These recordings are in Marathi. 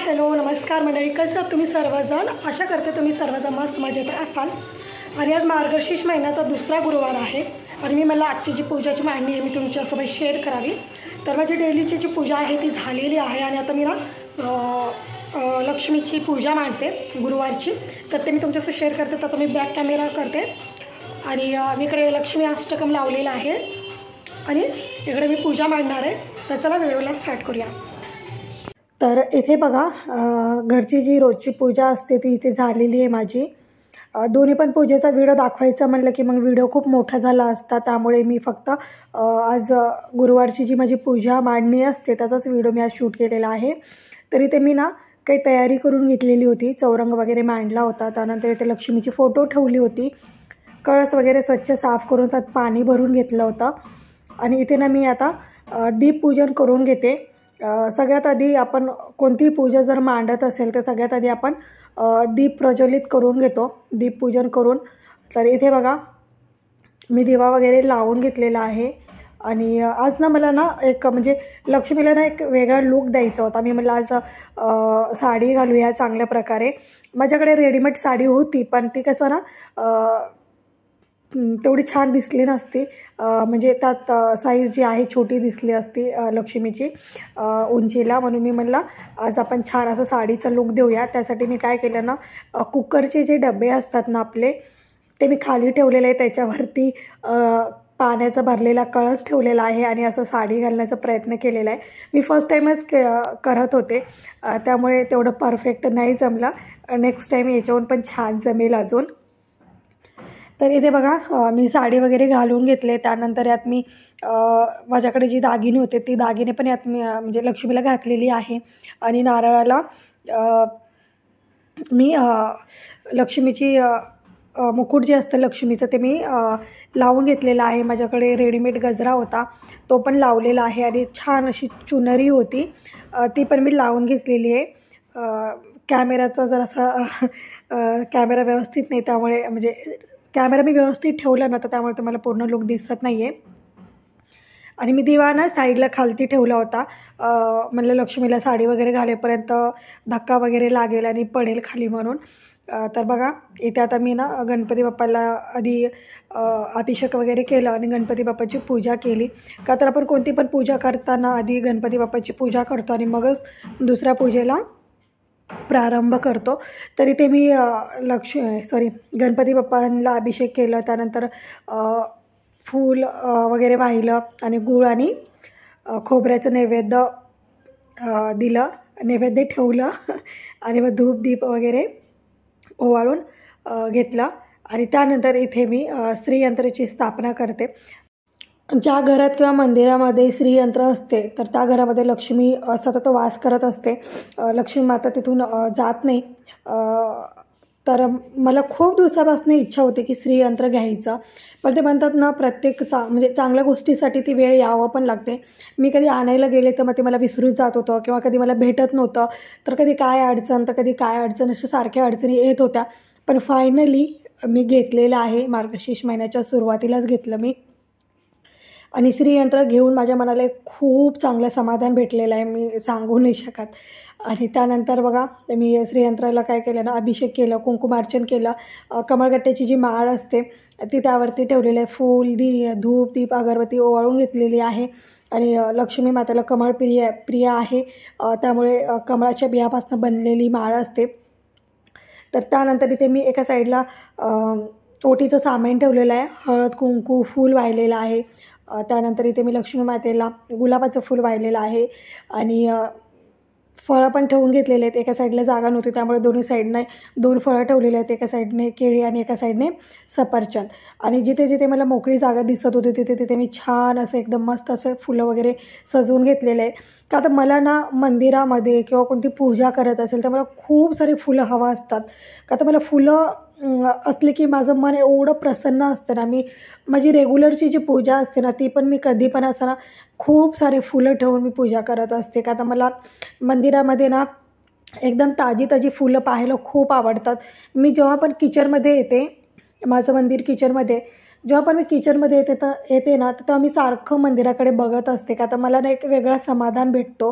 हॅलो नमस्कार मंडळी, कसं आहात तुम्ही सर्वजण? आशा करते तुम्ही सर्वजण मस्त मजेत असाल. आणि आज मार्गशीर्ष महिन्याचा दुसरा गुरुवार आहे आणि मला आजची जी पूजाची मांडणी आहे मी तुमच्यासोबत शेअर करावी. तर माझी डेलीची जी पूजा आहे ती झालेली आहे आणि आता मी लक्ष्मीची पूजा मांडते गुरुवारची. तर ते मी तुमच्यासोबत शेअर करते. तर मी बॅक कॅमेरा करते आणि मी इकडे लक्ष्मी अष्टकम लावलेला आहे आणि इकडे मी पूजा मांडणार आहे. तर चला व्हिडिओला स्टार्ट करूया. तर इथे बघा, घरची जी रोजची पूजा असते ती इथे झालेली आहे माझी. दोन्ही पण पूजेचा व्हिडिओ दाखवायचा म्हणलं की मग व्हिडिओ खूप मोठा झाला असता, त्यामुळे मी फक्त आज गुरुवारची जी माझी पूजा मांडणी असते त्याचाच व्हिडिओ मी आज शूट केलेला आहे. तर इथे मी काही तयारी करून घेतलेली होती. चौरंग वगैरे मांडला होता, त्यानंतर इथे लक्ष्मीची फोटो ठेवली होती. कळस वगैरे स्वच्छ साफ करून त्यात पाणी भरून घेतलं होतं आणि इथे मी आता दीपपूजन करून घेते. सगळ्यात आधी आपण कोणतीही पूजा जर मांडत असेल तर सगळ्यात आधी आपण दीप प्रज्वलित करून घेतो, दीपपूजन करून. तर इथे बघा मी दिवा वगैरे लावून घेतलेला आहे आणि आज मला एक म्हणजे लक्ष्मीला एक वेगळा लूक द्यायचा होता. मी मला आज साडी घालूया चांगल्या प्रकारे. माझ्याकडे रेडीमेड साडी होती पण ती कसं तेवढी छान दिसली नसती, म्हणजे त्यात साईज जी आहे छोटी दिसली असती लक्ष्मीची उंचीला. म्हणून मी म्हणलं आज आपण छान असं साडीचा लूक देऊया. त्यासाठी मी काय केलं कुकरचे जे डबे असतात आपले ते मी खाली ठेवलेले आहे. त्याच्यावरती पाण्याचा भरलेला कळस ठेवलेला आहे आणि असं साडी घालण्याचा प्रयत्न केलेला आहे. मी फर्स्ट टाईमच करत होते, त्यामुळे तेवढं परफेक्ट नाही जमलं. नेक्स्ट टाईम याच्याहून पण छान जमेल अजून. तर इथे बघा मी साडी वगैरे घालून घेतले. त्यानंतर यात मी माझ्याकडे जी दागिने होते ती दागिने पण यात मी म्हणजे लक्ष्मीला घातलेली आहे आणि नारळाला मी लक्ष्मीची मुकुट जे असतं लक्ष्मीचं ते मी लावून घेतलेलं आहे. माझ्याकडे रेडीमेड गजरा होता तो पण लावलेला आहे आणि छान अशी चुनरी होती ती पण मी लावून घेतलेली आहे. कॅमेराचा जरासा कॅमेरा व्यवस्थित नाही, त्यामुळे म्हणजे कॅमेरा मी व्यवस्थित ठेवला नव्हता त्यामुळे तुम्हाला पूर्ण लूक दिसत नाही आहे. आणि मी दिवा साईडला खालती ठेवला होता. म्हणलं लक्ष्मीला साडी वगैरे घालेपर्यंत धक्का वगैरे लागेल आणि पडेल खाली म्हणून. तर बघा इथे आता मी गणपती बाप्पाला आधी अभिषेक वगैरे केलं आणि गणपती बाप्पाची पूजा केली. का तर आपण कोणती पण पूजा करताना आधी गणपती बाप्पाची पूजा करतो आणि मगच दुसऱ्या पूजेला प्रारंभ करतो. तरी ते मी गणपती बाप्पांना अभिषेक केलं. त्यानंतर फूल वगैरे वाहिलं आणि गूळ आणि खोबऱ्याचं नैवेद्य दिलं, नैवेद्य ठेवलं आणि मग धूप दीप वगैरे ओवाळून घेतलं. आणि त्यानंतर इथे मी श्रीयंत्राची स्थापना करते. ज्या घरात किंवा मंदिरामध्ये श्रीयंत्र असते तर त्या घरामध्ये लक्ष्मी सतत वास करत असते. लक्ष्मी माता तिथून जात नाही. तर मला खूप दिवसापासून इच्छा होती की श्रीयंत्र घ्यायचं, पण ते म्हणतात प्रत्येक म्हणजे चांगल्या गोष्टीसाठी ती वेळ यावं पण लागते. मी कधी आणायला गेले तर मग ते मला विसरून जात होतं किंवा कधी मला भेटत नव्हतं. तर कधी काय अडचण तर कधी काय अडचण, अशा सारख्या अडचणी येत होत्या. पण फायनली मी घेतलेलं आहे. मार्गशीर्ष महिन्याच्या सुरुवातीलाच घेतलं मी आणि श्रीयंत्र घेऊन माझ्या मनाला एक खूप चांगलं समाधान भेटलेलं आहे, मी सांगू नाही शकत. आणि त्यानंतर बघा मी श्रीयंत्राला काय केलं अभिषेक केलं, कुंकुमार्चन केलं. कमळगट्ट्याची जी माळ असते ती त्यावरती ठेवलेली आहे. फूल धूप दीप अगरबत्ती ओवाळून घेतलेली आहे आणि लक्ष्मी माताला कमळ प्रिय आहे, त्यामुळे कमळाच्या बियापासून बनलेली माळ असते. तर त्यानंतर इथे मी एका साईडला ओटीचं सामान ठेवलेलं आहे. हळद कुंकू फूल वाहिलेलं आहे. त्यानंतर इथे मी लक्ष्मी मातेला गुलाबाचं फूल वाहिलेलं आहे आणि फळं पण ठेवून घेतलेले आहेत. एका साईडला जागा नव्हती त्यामुळे दोन्ही साईडने 2 फळं ठेवलेले आहेत. एका साईडने केळी आणि एका साईडने सफरचंद. आणि जिथे जिथे मला मोकळी जागा दिसत होती तिथे तिथे मी छान असं एकदम मस्त असं फुलं वगैरे सजवून घेतलेलं आहे. का तर मला मंदिरामध्ये किंवा कोणती पूजा करत असेल तर मला खूप सारी फुलं हवं असतात. का तर मला फुलं असले की माझं मन एवढं प्रसन्न असतं मी माझी रेग्युलरची जी पूजा असते ती पण मी कधी पण असं खूप सारे फुलं ठेवून मी पूजा करत असते. का तर मला मंदिरामध्ये एकदम ताजी ताजी फुलं पाहायला खूप आवडतात. मी जेव्हा पण किचनमध्ये येते, माझं मंदिर किचनमध्ये, जेव्हा पण मी किचनमध्ये येते तर मी सारखं मंदिराकडे बघत असते. का तर मला एक वेगळा समाधान भेटतो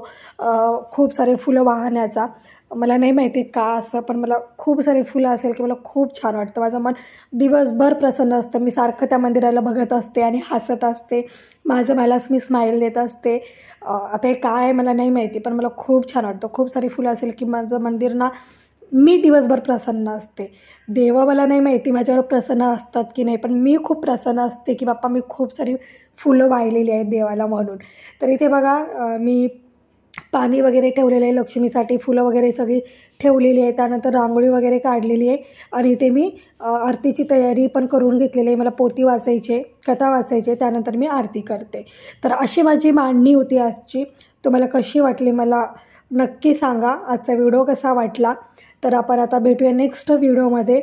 खूप सारे फुलं वाहण्याचा. मला नाही माहिती का असं, पण मला खूप सारी फुलं असेल की मला खूप छान वाटतं. माझं मन दिवसभर प्रसन्न असतं. मी सारखं त्या मंदिराला बघत असते आणि हसत असते. मलाच मी स्माईल देत असते. आता हे काय आहे मला नाही माहिती, पण मला खूप छान वाटतं. खूप सारी फुलं असेल की माझं मंदिर ना, मी दिवसभर प्रसन्न असते. देव मला नाही माहिती माझ्यावर प्रसन्न असतात की नाही, पण मी खूप प्रसन्न असते की बाप्पा मी खूप सारी फुलं वाहिलेली आहेत देवाला म्हणून. तर इथे बघा मी पाणी वगैरे ठेवलेलं आहे लक्ष्मीसाठी, फुलं वगैरे सगळी ठेवलेली आहे. त्यानंतर रांगोळी वगैरे काढलेली आहे आणि इथे मी आरतीची तयारी पण करून घेतलेली आहे. मला पोथी वाचायची आहे, कथा वाचायची आहे, त्यानंतर मी आरती करते. तर अशी माझी मांडणी होती आजची. तुम्हाला कशी वाटली मला नक्की सांगा. आजचा व्हिडिओ कसा वाटला. तर आपण आता भेटूया नेक्स्ट व्हिडिओमध्ये.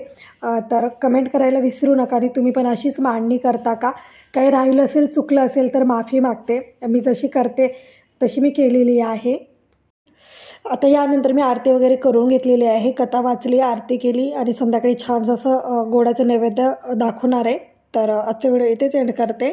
तर कमेंट करायला विसरू नका आणि तुम्ही पण अशीच मांडणी करता का? काही राहिलं असेल, चुकलं असेल तर माफी मागते. मी जशी करते तशी मी केलेली आहे. आता यानंतर मी आरती वगैरे करून घेतलेली आहे. कथा वाचली, आरती केली आणि संध्याकाळी छानसं असं गोडाचं नैवेद्य दाखवणार आहे. तर आजचा व्हिडिओ इथेच एंड करते.